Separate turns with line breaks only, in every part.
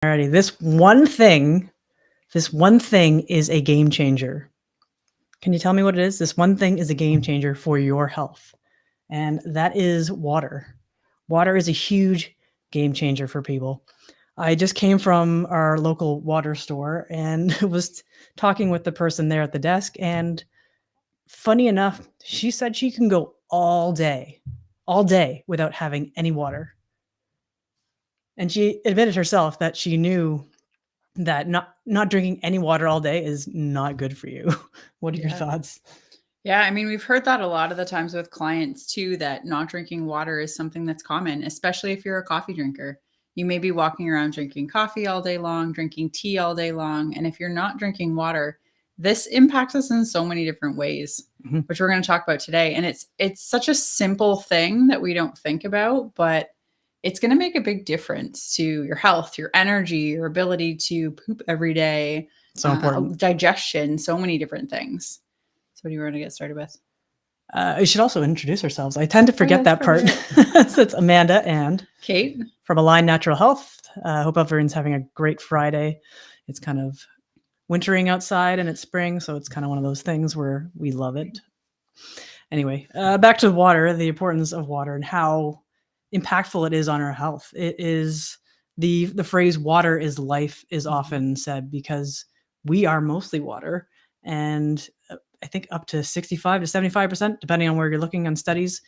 Alrighty, this one thing is a game changer. Can you tell me what it is? This one thing is a game changer for your health, and that is water. Water is a huge game changer for people. I just came from our local water store and was talking with the person there at the desk, and funny enough, she said she can go all day without having any water. And she admitted herself that she knew that not drinking any water all day is not good for you. What are your
Yeah.
thoughts?
Yeah, I mean, we've heard that a lot of the times with clients too, that not drinking water is something that's common, especially if you're a coffee drinker. You may be walking around drinking coffee all day long, drinking tea all day long. And if you're not drinking water, this impacts us in so many different ways,
Mhm.
which we're going to talk about today. And it's such a simple thing that we don't think about, but it's going to make a big difference to your health, your energy, your ability to poop every day,
So important.
digestion, so many different things. So what do you want to get started with?
We should also introduce ourselves. I tend to forget
that's
that part.
probably
So it's Amanda and
Kate?
from Align Natural Health. Hope everyone's having a great Friday. It's kind of wintering outside and it's spring, so it's kind of one of those things where we love it. Anyway, back to water, the importance of water and how impactful it is on our health. It is the phrase "water is life" is often said because we are mostly water, and I think up to 65 to 75%, depending on where you're looking on studies.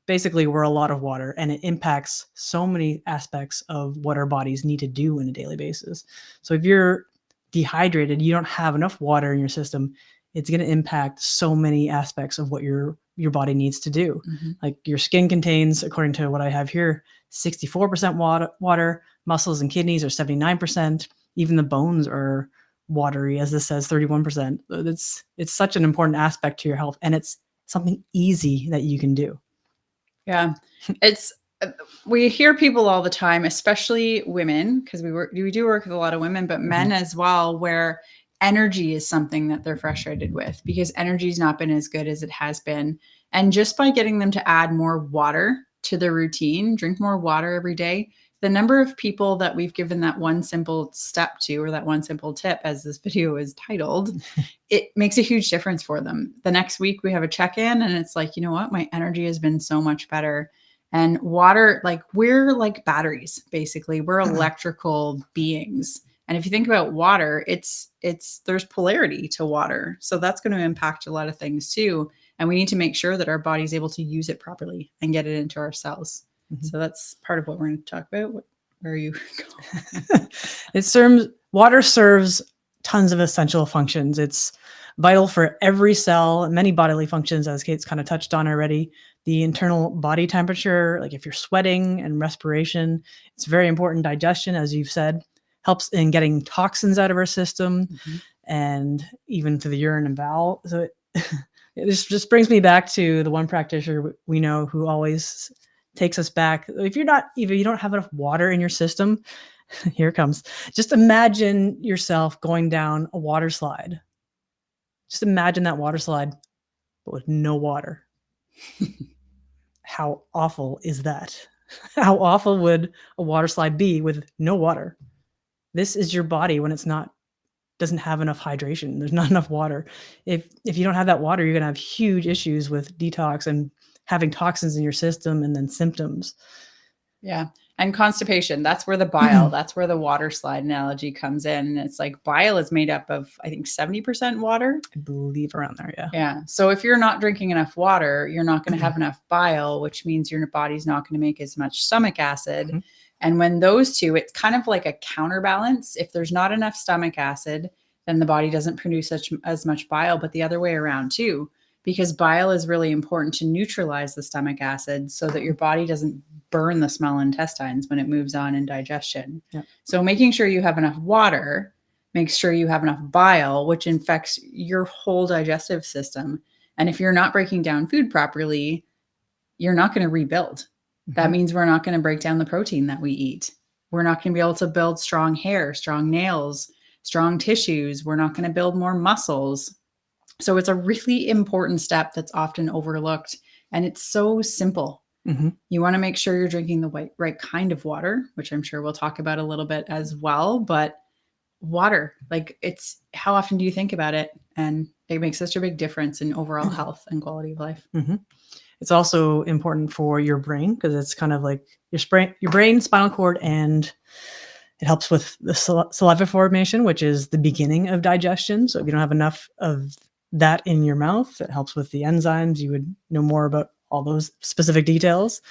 Basically, we're a lot of water, and it impacts so many aspects of what our bodies need to do on a daily basis. So if you're dehydrated, you don't have enough water in your system, it's going to impact so many aspects of what your body needs to do. Like your skin contains, according to what I have here, 64% water, muscles and kidneys are 79%, even the bones are watery, as this says, 31%. It's such an important aspect to your health, and it's something easy that you can do.
Yeah. It's we hear people all the time, especially women, because we do work with a lot of women, but men as well, where energy is something that they're frustrated with because energy's not been as good as it has been. And just by getting them to add more water to their routine, drink more water every day, the number of people that we've given that one simple step to, or that one simple tip, as this video is titled, it makes a huge difference for them. The next week we have a check-in and it's like, you know what? My energy has been so much better. And water, like we're like batteries, basically. We're electrical beings. And if you think about water, there's polarity to water. So that's going to impact a lot of things too. And we need to make sure that our body's able to use it properly and get it into our cells. So that's part of what we're going to talk about. Where are you
going? Water serves tons of essential functions. It's vital for every cell, many bodily functions, as Kate's kind of touched on already. The internal body temperature, like if you're sweating, and respiration. It's very important. Digestion, as you've said, helps in getting toxins out of our system, and even to the urine and bowel. So it just brings me back to the one practitioner we know who always takes us back. If you don't have enough water in your system, here it comes. Just imagine yourself going down a water slide. Just imagine that water slide, but with no water. How awful is that? How awful would a water slide be with no water? This is your body when doesn't have enough hydration. There's not enough water. If you don't have that water, you're going to have huge issues with detox and having toxins in your system and then symptoms.
Yeah. And constipation, that's where the bile, that's where the water slide analogy comes in. And it's like bile is made up of, I think, 70% water.
I believe around there, yeah.
Yeah. So if you're not drinking enough water, you're not going to have enough bile, which means your body's not going to make as much stomach acid. And when those two, it's kind of like a counterbalance. If there's not enough stomach acid, then the body doesn't produce as much bile, but the other way around too, because bile is really important to neutralize the stomach acid so that your body doesn't burn the small intestines when it moves on in digestion.
Yep.
So making sure you have enough water makes sure you have enough bile, which infects your whole digestive system. And if you're not breaking down food properly, you're not going to rebuild. That means we're not going to break down the protein that we eat. We're not going to be able to build strong hair, strong nails, strong tissues. We're not going to build more muscles. So it's a really important step that's often overlooked. And it's so simple.
Mhm.
You want to make sure you're drinking the right kind of water, which I'm sure we'll talk about a little bit as well. But water, like, it's how often do you think about it? And it makes such a big difference in overall health and quality of life.
Mhm. It's also important for your brain because it's kind of like your brain, spinal cord, and it helps with the saliva formation, which is the beginning of digestion. So if you don't have enough of that in your mouth, it helps with the enzymes. You would know more about all those specific details.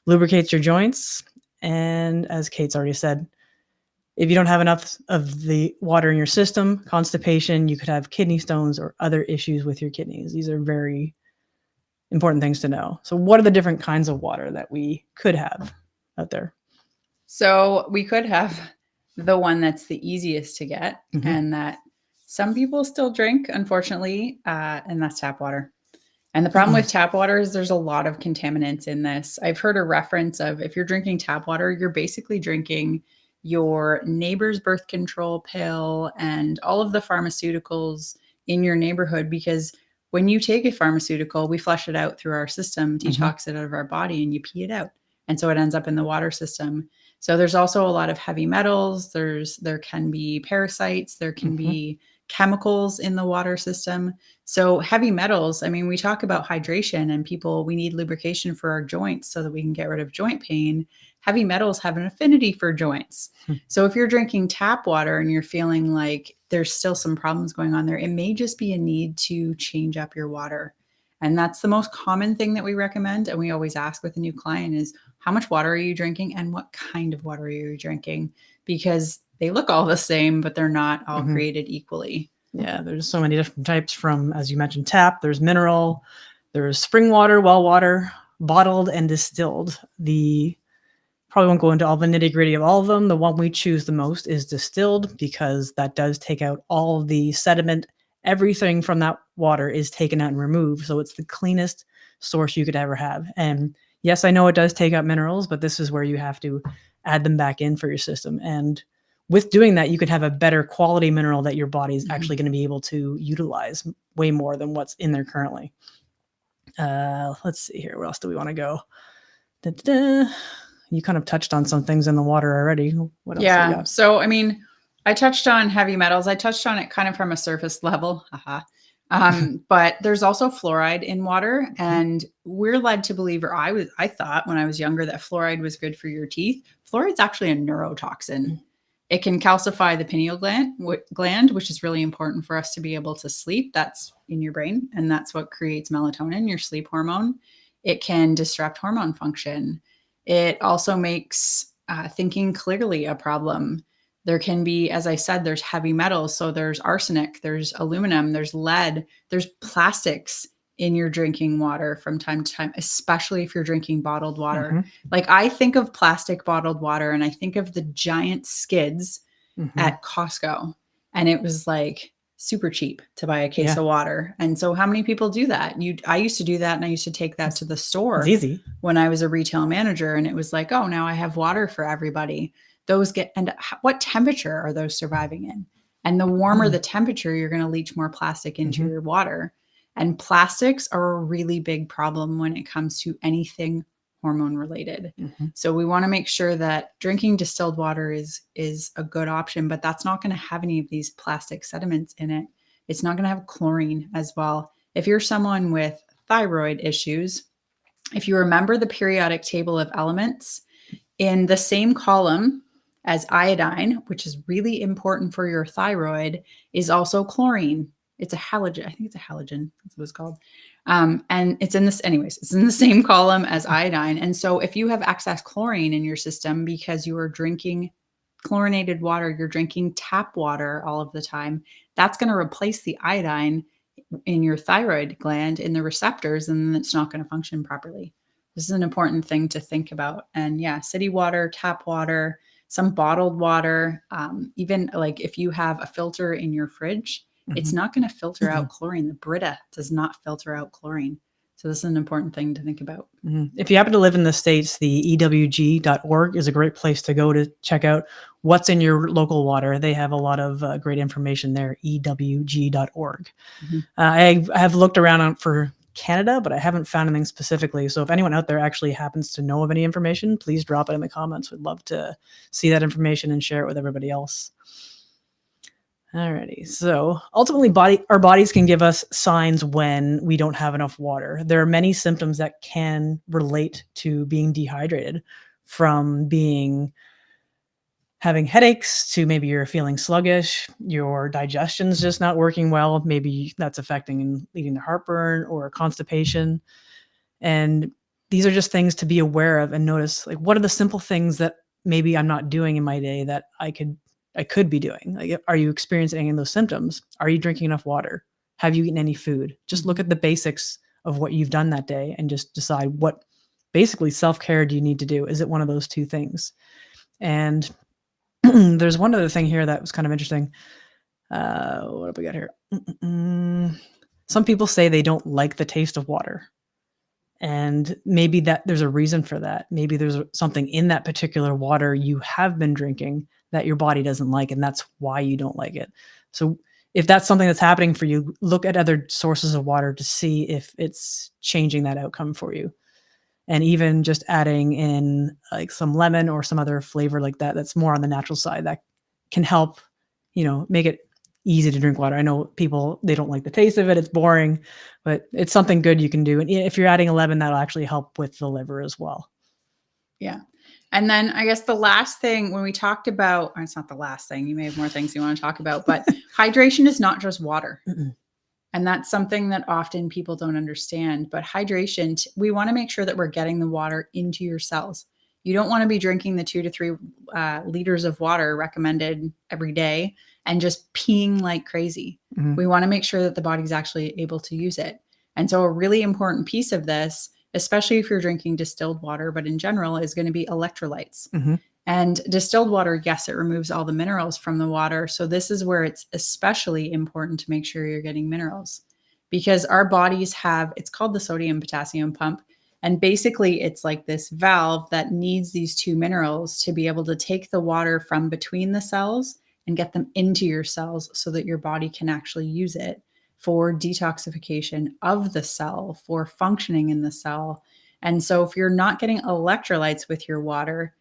Lubricates your joints. And as Kate's already said, if you don't have enough of the water in your system, constipation, you could have kidney stones or other issues with your kidneys. These are very important things to know. So what are the different kinds of water that we could have out there?
So we could have the one that's the easiest to get and that some people still drink, unfortunately, and that's tap water. And the problem with tap water is there's a lot of contaminants in this. I've heard a reference of if you're drinking tap water, you're basically drinking your neighbor's birth control pill and all of the pharmaceuticals in your neighborhood, because when you take a pharmaceutical, we flush it out through our system, detox it out of our body, and you pee it out. And so it ends up in the water system. So there's also a lot of heavy metals. There can be parasites. There can be chemicals in the water system. So heavy metals, I mean, we talk about hydration and we need lubrication for our joints so that we can get rid of joint pain. Heavy metals have an affinity for joints. So if you're drinking tap water and you're feeling like there's still some problems going on there, it may just be a need to change up your water. And that's the most common thing that we recommend. And we always ask with a new client is, how much water are you drinking and what kind of water are you drinking? Because they look all the same, but they're not all created equally.
Yeah, there's so many different types from, as you mentioned, tap, there's mineral, there's spring water, well water, bottled and distilled. Probably won't go into all the nitty gritty of all of them. The one we choose the most is distilled because that does take out all the sediment. Everything from that water is taken out and removed. So it's the cleanest source you could ever have. And yes, I know it does take out minerals, but this is where you have to add them back in for your system. And with doing that, you could have a better quality mineral that your body is actually going to be able to utilize way more than what's in there currently. Let's see here. Where else do we want to go? Da-da-da. You kind of touched on some things in the water already. What else?
Yeah. So, I mean, I touched on heavy metals. I touched on it kind of from a surface level. But there's also fluoride in water, and we're led to believe, or I thought when I was younger, that fluoride was good for your teeth. Fluoride's actually a neurotoxin. It can calcify the pineal gland, which is really important for us to be able to sleep. That's in your brain, and that's what creates melatonin, your sleep hormone. It can disrupt hormone function. It also makes thinking clearly a problem. There can be, as I said, there's heavy metals. So there's arsenic, there's aluminum, there's lead, there's plastics in your drinking water from time to time, especially if you're drinking bottled water. Like, I think of plastic bottled water and I think of the giant skids at Costco. And it was like super cheap to buy a case of water. And so how many people do that? I used to do that, and I used to take that to the store.
It's easy.
When I was a retail manager, and it was like, oh, now I have water for everybody. And what temperature are those surviving in? And the warmer the temperature, you're going to leach more plastic into your water. And plastics are a really big problem when it comes to anything hormone related. So we want to make sure that drinking distilled water is a good option, but that's not going to have any of these plastic sediments in it. It's not going to have chlorine as well. If you're someone with thyroid issues, if you remember the periodic table of elements, in the same column as iodine, which is really important for your thyroid, is also chlorine. It's a halogen. I think it's a halogen. That's what it's called. And it's in this, anyways, it's in the same column as iodine. And so if you have excess chlorine in your system because you are drinking chlorinated water, you're drinking tap water all of the time, that's going to replace the iodine in your thyroid gland in the receptors, and then it's not going to function properly. This is an important thing to think about. And yeah, city water, tap water, some bottled water, even like if you have a filter in your fridge, it's not going to filter out chlorine. The Brita does not filter out chlorine. So this is an important thing to think about.
If you happen to live in the States, the EWG.org is a great place to go to check out what's in your local water. They have a lot of great information there, EWG.org. I have looked around for Canada, but I haven't found anything specifically. So if anyone out there actually happens to know of any information, please drop it in the comments. We'd love to see that information and share it with everybody else. Alrighty, so ultimately our bodies can give us signs when we don't have enough water. There are many symptoms that can relate to being dehydrated, from having headaches to maybe you're feeling sluggish, your digestion's just not working well. Maybe that's affecting and leading to heartburn or constipation. And these are just things to be aware of and notice, like, what are the simple things that maybe I'm not doing in my day that I could be doing? Like, are you experiencing any of those symptoms? Are you drinking enough water? Have you eaten any food? Just look at the basics of what you've done that day and just decide what basically self-care do you need to do? Is it one of those two things? And there's one other thing here that was kind of interesting. What have we got here? Some people say they don't like the taste of water. And maybe that there's a reason for that. Maybe there's something in that particular water you have been drinking that your body doesn't like, and that's why you don't like it. So if that's something that's happening for you, look at other sources of water to see if it's changing that outcome for you. And even just adding in like some lemon or some other flavor like that, that's more on the natural side, that can help, make it easy to drink water. I know people, they don't like the taste of it. It's boring, but it's something good you can do. And if you're adding a lemon, that'll actually help with the liver as well.
Yeah. And then I guess the last thing, when we talked about, it's not the last thing, you may have more things you want to talk about, but hydration is not just water. And that's something that often people don't understand. But hydration, we want to make sure that we're getting the water into your cells. You don't want to be drinking the 2 to 3 liters of water recommended every day and just peeing like crazy. We want to make sure that the body's actually able to use it. And so a really important piece of this, especially if you're drinking distilled water, but in general, is going to be electrolytes. And distilled water, yes, it removes all the minerals from the water. So this is where it's especially important to make sure you're getting minerals, because our bodies have, it's called the sodium potassium pump. And basically it's like this valve that needs these 2 minerals to be able to take the water from between the cells and get them into your cells so that your body can actually use it for detoxification of the cell, for functioning in the cell. And so if you're not getting electrolytes with your water,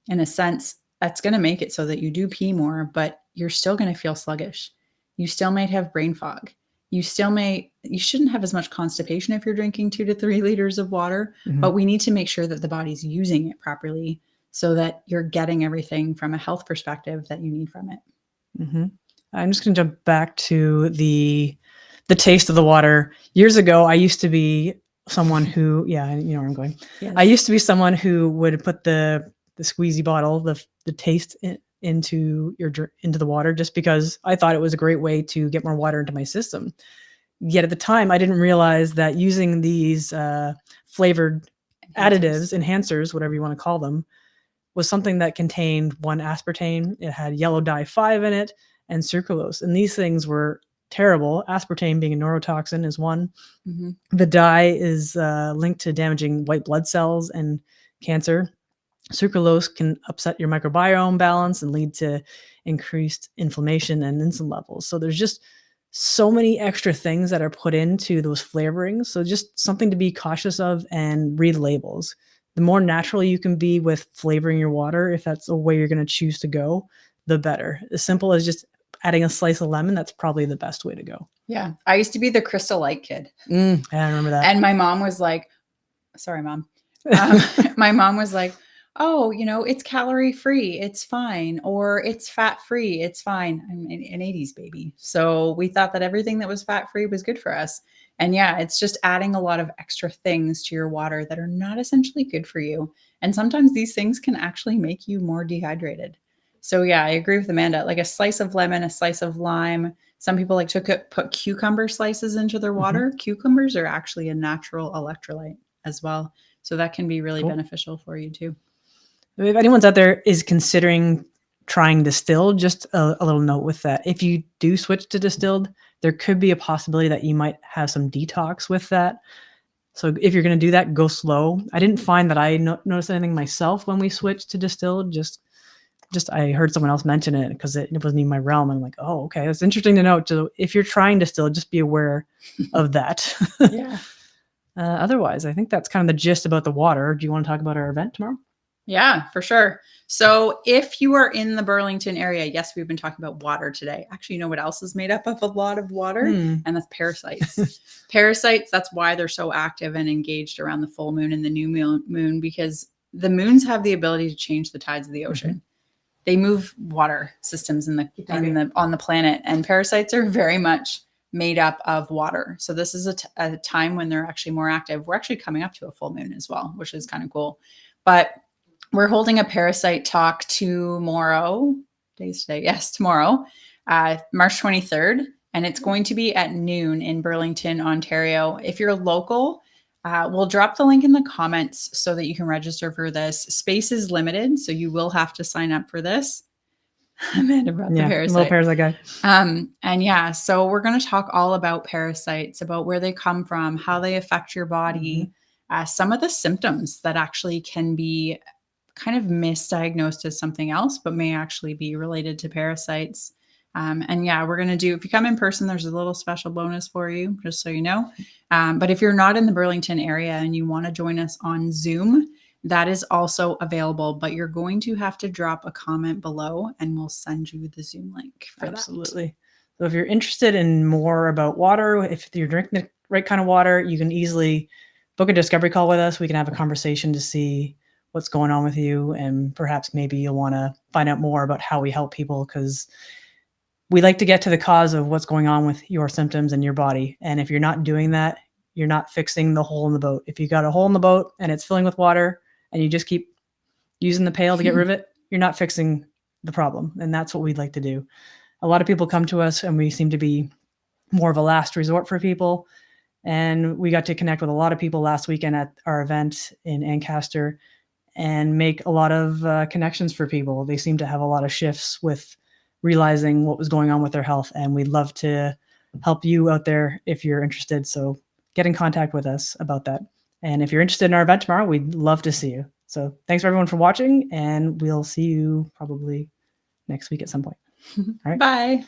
in a sense, that's going to make it so that you do pee more, but you're still going to feel sluggish. You still might have brain fog. You shouldn't have as much constipation if you're drinking 2 to 3 liters of water, but we need to make sure that the body's using it properly so that you're getting everything from a health perspective that you need from it.
I'm just going to jump back to the taste of the water. Years ago, I used to be someone who, you know where I'm going. Yes. I used to be someone who would put the squeezy bottle, the taste into the water, just because I thought it was a great way to get more water into my system. Yet at the time, I didn't realize that using these flavored additives, enhancers, whatever you want to call them, was something that contained 1 aspartame. It had yellow dye 5 in it and sucralose. And these things were terrible. Aspartame, being a neurotoxin, is one. The dye is linked to damaging white blood cells and cancer. Sucralose can upset your microbiome balance and lead to increased inflammation and insulin levels. So there's just so many extra things that are put into those flavorings. So just something to be cautious of and read labels. The more natural you can be with flavoring your water, if that's a way you're going to choose to go, the better. As simple as just adding a slice of lemon, that's probably the best way to go.
Yeah. I used to be the Crystal Light kid.
I remember that.
And my mom was like, sorry, Mom. My mom was like, oh, it's calorie free, it's fine. Or it's fat free, it's fine. I'm an 80s baby. So we thought that everything that was fat free was good for us. And yeah, it's just adding a lot of extra things to your water that are not essentially good for you. And sometimes these things can actually make you more dehydrated. So yeah, I agree with Amanda. Like a slice of lemon, a slice of lime. Some people like to put cucumber slices into their water. Cucumbers are actually a natural electrolyte as well. So that can be really beneficial for you too.
If anyone's out there is considering trying distilled, just a little note with that. If you do switch to distilled, there could be a possibility that you might have some detox with that. So if you're going to do that, go slow. I didn't find that I noticed anything myself when we switched to distilled. Just I heard someone else mention it because it wasn't even my realm. And I'm like, oh, okay, that's interesting to note. So if you're trying distilled, just be aware of that.
Yeah.
Otherwise, I think that's kind of the gist about the water. Do you want to talk about our event tomorrow?
Yeah, for sure. So if you are in the Burlington area, yes, we've been talking about water today. Actually, you know what else is made up of a lot of water? And that's parasites. Parasites, that's why they're so active and engaged around the full moon and the new moon, because the moons have the ability to change the tides of the ocean. They move water systems on the planet, and parasites are very much made up of water. So this is a time when they're actually more active. We're actually coming up to a full moon as well, which is kind of cool. But we're holding a parasite talk tomorrow. Today's today. Yes, tomorrow, March 23rd. And it's going to be at noon in Burlington, Ontario. If you're local, we'll drop the link in the comments so that you can register for this. Space is limited, so you will have to sign up for this. Amanda brought the parasite.
Little parasite guy.
And yeah, so we're going to talk all about parasites, about where they come from, how they affect your body, some of the symptoms that actually can be kind of misdiagnosed as something else, but may actually be related to parasites. And yeah, we're going to do, if you come in person, there's a little special bonus for you, just so you know. But if you're not in the Burlington area and you want to join us on Zoom, that is also available, but you're going to have to drop a comment below and we'll send you the Zoom link for that.
Absolutely. So if you're interested in more about water, if you're drinking the right kind of water, you can easily book a discovery call with us. We can have a conversation to see what's going on with you, and perhaps maybe you'll want to find out more about how we help people, because we like to get to the cause of what's going on with your symptoms and your body. And if you're not doing that, you're not fixing the hole in the boat. If you got a hole in the boat and it's filling with water and you just keep using the pail to get rid of it, you're not fixing the problem. And that's what we'd like to do. A lot of people come to us and we seem to be more of a last resort for people. And we got to connect with a lot of people last weekend at our event in Ancaster and make a lot of connections for people. They seem to have a lot of shifts with realizing what was going on with their health. And we'd love to help you out there if you're interested. So get in contact with us about that. And if you're interested in our event tomorrow, we'd love to see you. So thanks for everyone for watching, and we'll see you probably next week at some point. All right.
Bye.